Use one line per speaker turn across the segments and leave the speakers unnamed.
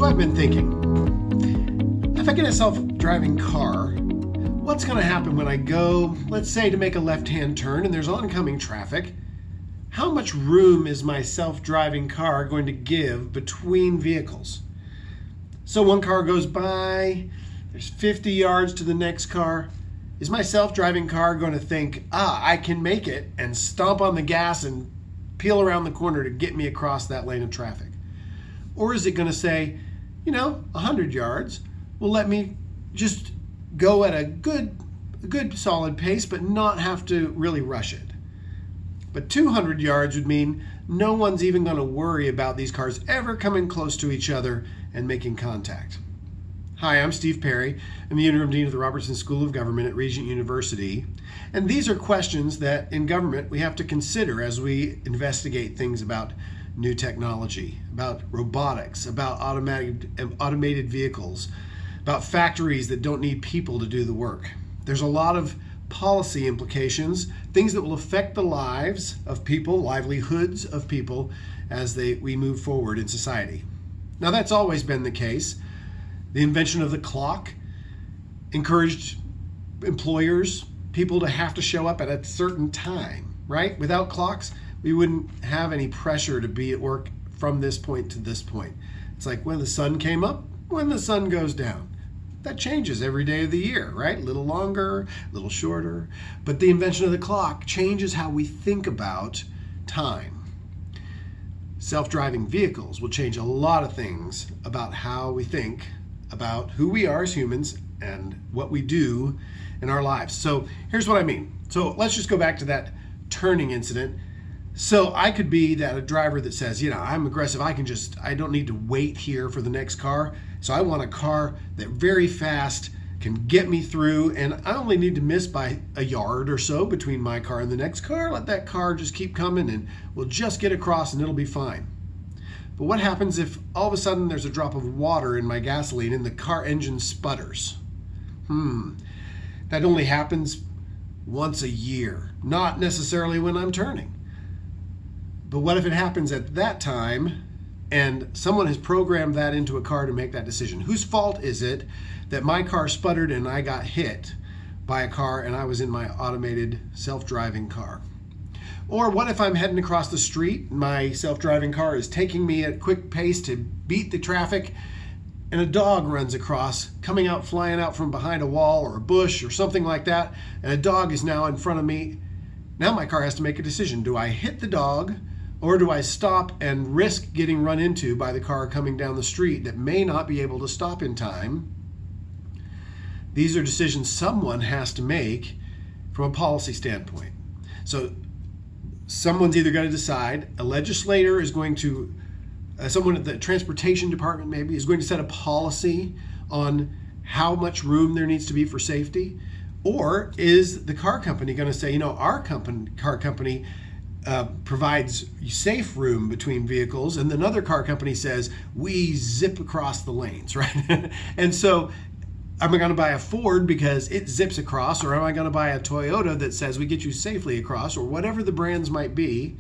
So I've been thinking, if I get a self-driving car, what's going to happen when I go, let's say, to make a left-hand turn and there's oncoming traffic? How much room is my self-driving car going to give between vehicles? So one car goes by, there's 50 yards to the next car. Is my self-driving car going to think, I can make it, and stomp on the gas and peel around the corner to get me across that lane of traffic? Or is it going to say, 100 yards will let me just go at a good solid pace, but not have to really rush it? But 200 yards would mean no one's even going to worry about these cars ever coming close to each other and making contact. Hi, I'm Steve Perry. I'm the Interim Dean of the Robertson School of Government at Regent University. And these are questions that in government we have to consider as we investigate things about new technology, about robotics, about automated vehicles, about factories that don't need people to do the work. There's a lot of policy implications, things that will affect the lives of people, livelihoods of people, as we move forward in society. Now, that's always been the case. The invention of the clock encouraged employers, people to have to show up at a certain time, right? Without clocks, we wouldn't have any pressure to be at work from this point to this point. It's like when the sun came up, when the sun goes down. That changes every day of the year, right? A little longer, a little shorter. But the invention of the clock changes how we think about time. Self-driving vehicles will change a lot of things about how we think about who we are as humans and what we do in our lives. So here's what I mean. So let's just go back to that turning incident. So I could be a driver that says, I'm aggressive. I don't need to wait here for the next car. So I want a car that very fast can get me through, and I only need to miss by a yard or so between my car and the next car. Let that car just keep coming and we'll just get across and it'll be fine. But what happens if all of a sudden there's a drop of water in my gasoline and the car engine sputters? That only happens once a year, not necessarily when I'm turning. But what if it happens at that time and someone has programmed that into a car to make that decision? Whose fault is it that my car sputtered and I got hit by a car and I was in my automated self-driving car? Or what if I'm heading across the street, my self-driving car is taking me at a quick pace to beat the traffic, and a dog runs across, flying out from behind a wall or a bush or something like that, and a dog is now in front of me. Now my car has to make a decision. Do I hit the dog, or do I stop and risk getting run into by the car coming down the street that may not be able to stop in time? These are decisions someone has to make from a policy standpoint. So someone's either got to decide, a legislator is going to, someone at the transportation department maybe, is going to set a policy on how much room there needs to be for safety. Or is the car company going to say, our car company provides safe room between vehicles, and another car company says we zip across the lanes, right? And so am I going to buy a Ford because it zips across, or am I going to buy a Toyota that says we get you safely across, or whatever the brands might be?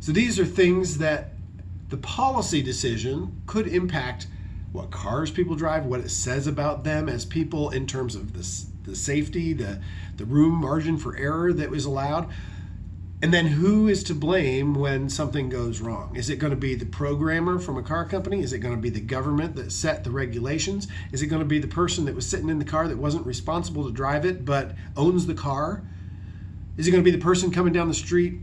So these are things that the policy decision could impact what cars people drive, what it says about them as people in terms of the safety, the room margin for error that was allowed. And then who is to blame when something goes wrong? Is it going to be the programmer from a car company? Is it going to be the government that set the regulations? Is it going to be the person that was sitting in the car that wasn't responsible to drive it but owns the car? Is it going to be the person coming down the street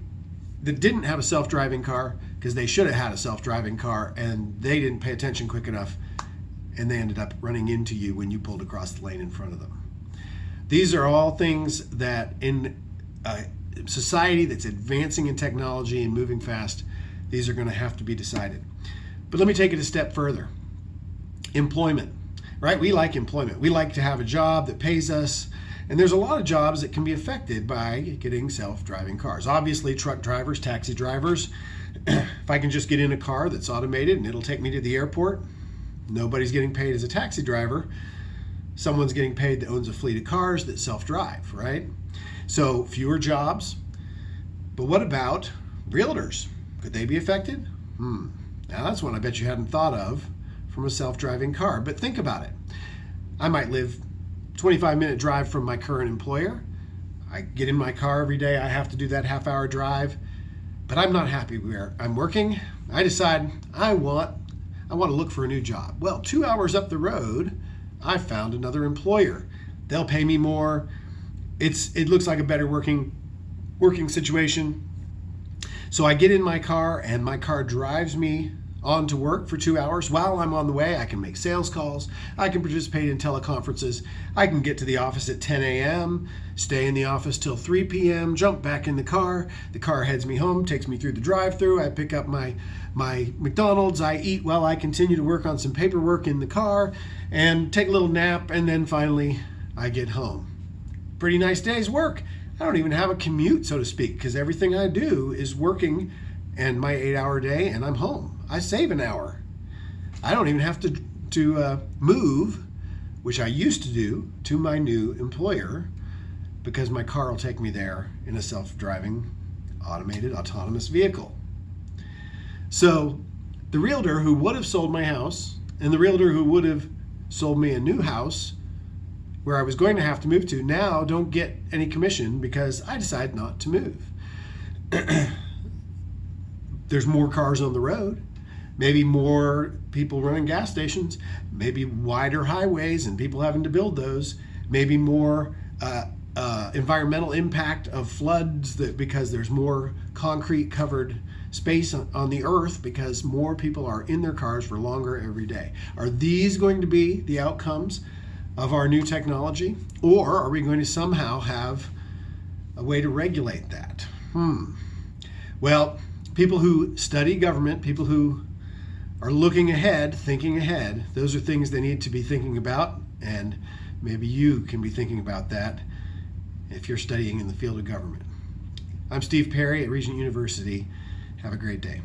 that didn't have a self-driving car because they should have had a self-driving car and they didn't pay attention quick enough and they ended up running into you when you pulled across the lane in front of them? These are all things that in society that's advancing in technology and moving fast, these are going to have to be decided. But let me take it a step further. Employment, right? We like employment. We like to have a job that pays us, and there's a lot of jobs that can be affected by getting self-driving cars. Obviously, truck drivers, taxi drivers. If I can just get in a car that's automated and it'll take me to the airport, nobody's getting paid as a taxi driver. Someone's getting paid that owns a fleet of cars that self-drive, right? So fewer jobs. But what about realtors? Could they be affected? Now that's one I bet you hadn't thought of from a self-driving car. But think about it. I might live 25-minute drive from my current employer. I get in my car every day. I have to do that half-hour drive, but I'm not happy where I'm working. I decide I want to look for a new job. Well, 2 hours up the road, I found another employer. They'll pay me more. It looks like a better working situation. So I get in my car, and my car drives me on to work for 2 hours. While I'm on the way, I can make sales calls. I can participate in teleconferences. I can get to the office at 10 a.m., stay in the office till 3 p.m., jump back in the car. The car heads me home, takes me through the drive-thru. I pick up my McDonald's. I eat while I continue to work on some paperwork in the car and take a little nap, and then finally I get home. Pretty nice day's work. I don't even have a commute, so to speak, because everything I do is working and my 8-hour day, and I'm home. I save an hour. I don't even have to move, which I used to do, to my new employer, because my car will take me there in a self-driving, autonomous vehicle. So the realtor who would have sold my house and the realtor who would have sold me a new house where I was going to have to move to now don't get any commission because I decided not to move. There's more cars on the road, maybe more people running gas stations, maybe wider highways and people having to build those, maybe more environmental impact of floods because there's more concrete covered space on the earth because more people are in their cars for longer every day. Are these going to be the outcomes of our new technology, or are we going to somehow have a way to regulate that? Well, people who study government, people who are looking ahead, thinking ahead, those are things they need to be thinking about, and maybe you can be thinking about that if you're studying in the field of government. I'm Steve Perry at Regent University. Have a great day.